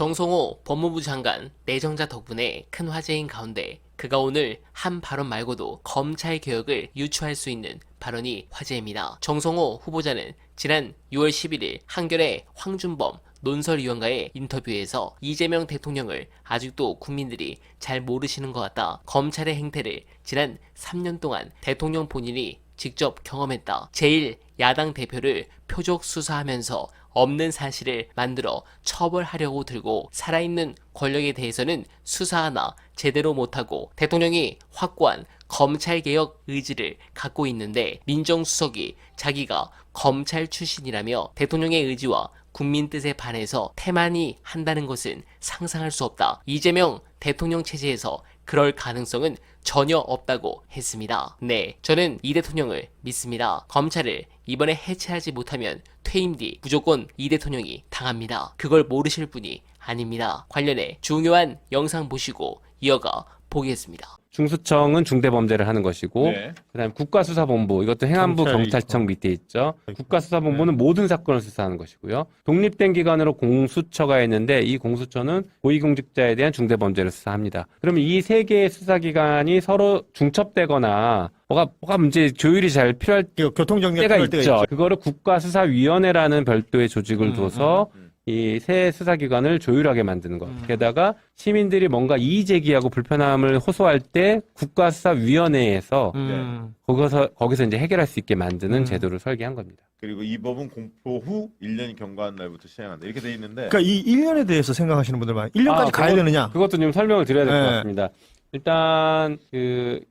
정성호 법무부 장관 내정자 덕분에 큰 화제인 가운데 그가 오늘 한 발언 말고도 검찰 개혁을 유추할 수 있는 발언이 화제입니다. 정성호 후보자는 지난 6월 11일 한겨레 황준범 논설위원과의 인터뷰에서 이재명 대통령을 아직도 국민들이 잘 모르시는 것 같다. 검찰의 행태를 지난 3년 동안 대통령 본인이 직접 경험했다. 제1야당 대표를 표적 수사하면서 없는 사실을 만들어 처벌하려고 들고 살아있는 권력에 대해서는 수사 하나 제대로 못하고 대통령이 확고한 검찰개혁 의지를 갖고 있는데 민정수석이 자기가 검찰 출신이라며 대통령의 의지와 국민 뜻에 반해서 태만히 한다는 것은 상상할 수 없다. 이재명 대통령 체제에서 그럴 가능성은 전혀 없다고 했습니다. 네, 저는 이 대통령을 믿습니다. 검찰을 이번에 해체하지 못하면 퇴임 뒤 무조건 이 대통령이 당합니다. 그걸 모르실 분이 아닙니다. 관련해 중요한 영상 보시고 이어가 보겠습니다. 중수청은 중대범죄를 하는 것이고 네. 그다음에 국가수사본부 이것도 행안부 경찰이 경찰청 밑에 있죠. 네. 국가수사본부는 모든 사건을 수사하는 것이고요. 독립된 기관으로 공수처가 있는데 이 공수처는 고위공직자에 대한 중대범죄를 수사합니다. 그러면 이 세 개의 수사기관이 서로 중첩되거나 뭐가 문제 조율이 잘 필요할 교통정리가 때가 필요할 때가 있죠. 그거를 국가수사위원회라는 별도의 조직을 둬서 이 새 수사기관을 조율하게 만드는 것. 게다가 시민들이 뭔가 이의 제기하고 불편함을 호소할 때 국가수사위원회에서 거기서 이제 해결할 수 있게 만드는 제도를 설계한 겁니다. 그리고 이 법은 공포 후 1년이 경과한 날부터 시행한다. 이렇게 돼 있는데. 그러니까 이 1년에 대해서 생각하시는 분들 많아요. 1년까지 가야 되느냐? 그것도 좀 설명을 드려야 될 것 네. 같습니다. 일단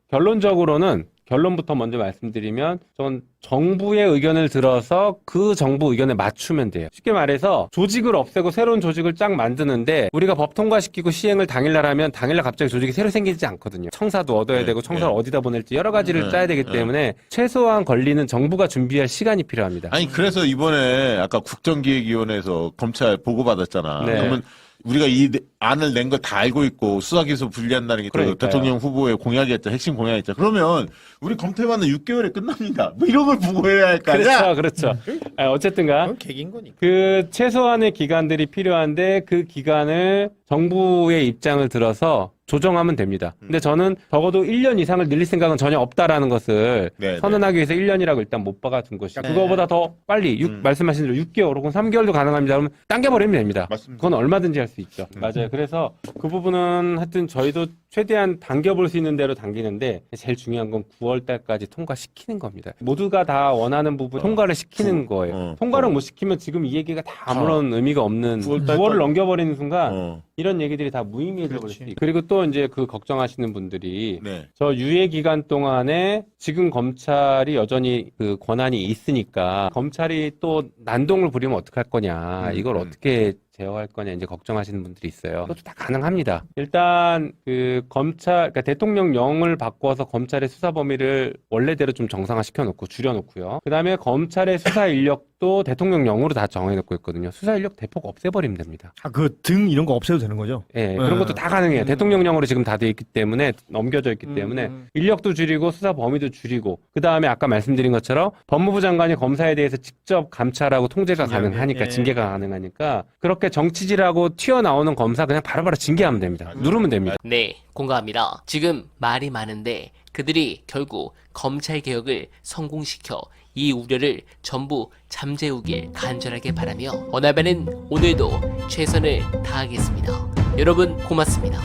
결론적으로는 결론부터 먼저 말씀드리면 전 정부의 의견을 들어서 그 정부 의견에 맞추면 돼요. 쉽게 말해서 조직을 없애고 새로운 조직을 쫙 만드는데 우리가 법 통과시키고 시행을 당일날 하면 당일날 갑자기 조직이 새로 생기지 않거든요. 청사도 얻어야 네, 되고 청사를 네. 어디다 보낼지 여러 가지를 네, 짜야 되기 네. 때문에 최소한 권리는 정부가 준비할 시간이 필요합니다. 아니 그래서 이번에 아까 국정기획위원회에서 검찰 보고받았잖아. 네. 그러면 우리가 이 안을 낸 걸 다 알고 있고 수사기소 분리한다는 게 또 그러니까요. 대통령 후보의 공약이었죠. 핵심 공약이었죠. 그러면 우리 검토해봤는 6개월에 끝납니다. 뭐 이런 걸 보고해야 할 거 아니야? 그렇죠. 어쨌든가 그건 개긴 거니까. 그 최소한의 기간들이 필요한데 그 기간을 정부의 입장을 들어서 조정하면 됩니다. 근데 저는 적어도 1년 이상을 늘릴 생각은 전혀 없다라는 것을 네, 선언하기 위해서 1년이라고 일단 못 박아둔 것이고 그거보다 더 빨리 말씀하신 대로 6개월 혹은 3개월도 가능합니다. 그러면 당겨버리면 됩니다. 맞습니다. 그건 얼마든지 할 수 있죠. 맞아요. 그래서 그 부분은 하여튼 저희도 최대한 당겨볼 수 있는 대로 당기는데 제일 중요한 건 9월 달까지 통과시키는 겁니다. 모두가 다 원하는 부분 통과를 시키는 거예요. 통과를 못 시키면 지금 이 얘기가 다 아무런 의미가 없는 9월을 넘겨버리는 순간 이런 얘기들이 다 무의미해져 버릴 수 있고 그리고 또 이제 그 걱정하시는 분들이 네. 저 유예 기간 동안에 지금 검찰이 여전히 그 권한이 있으니까 검찰이 또 난동을 부리면 어떡할 거냐 이걸 어떻게 제어할 거냐 이제 걱정하시는 분들이 있어요. 그것도 다 가능합니다. 일단 그 그러니까 대통령령을 바꿔서 검찰의 수사 범위를 원래대로 좀 정상화시켜 놓고 줄여놓고요. 그다음에 검찰의 수사 인력도 대통령령으로 다 정해놓고 있거든요. 수사 인력 대폭 없애버리면 됩니다. 아, 그 등 이런 거 없애도 되는 거죠? 예, 그런 것도 다 가능해요. 대통령령으로 지금 다 돼 있기 때문에 넘겨져 있기 때문에 인력도 줄이고 수사 범위도 줄이고 그 다음에 아까 말씀드린 것처럼 법무부 장관이 검사에 대해서 직접 감찰하고 통제가 가능하니까 징계가 가능하니까 그렇게 정치질하고 튀어나오는 검사 그냥 바로바로 징계하면 됩니다. 누르면 됩니다. 네, 공감합니다. 지금 말이 많은데 그들이 결국 검찰 개혁을 성공시켜 이 우려를 전부 잠재우길 간절하게 바라며 어나베는 오늘도 최선을 다하겠습니다. 여러분 고맙습니다.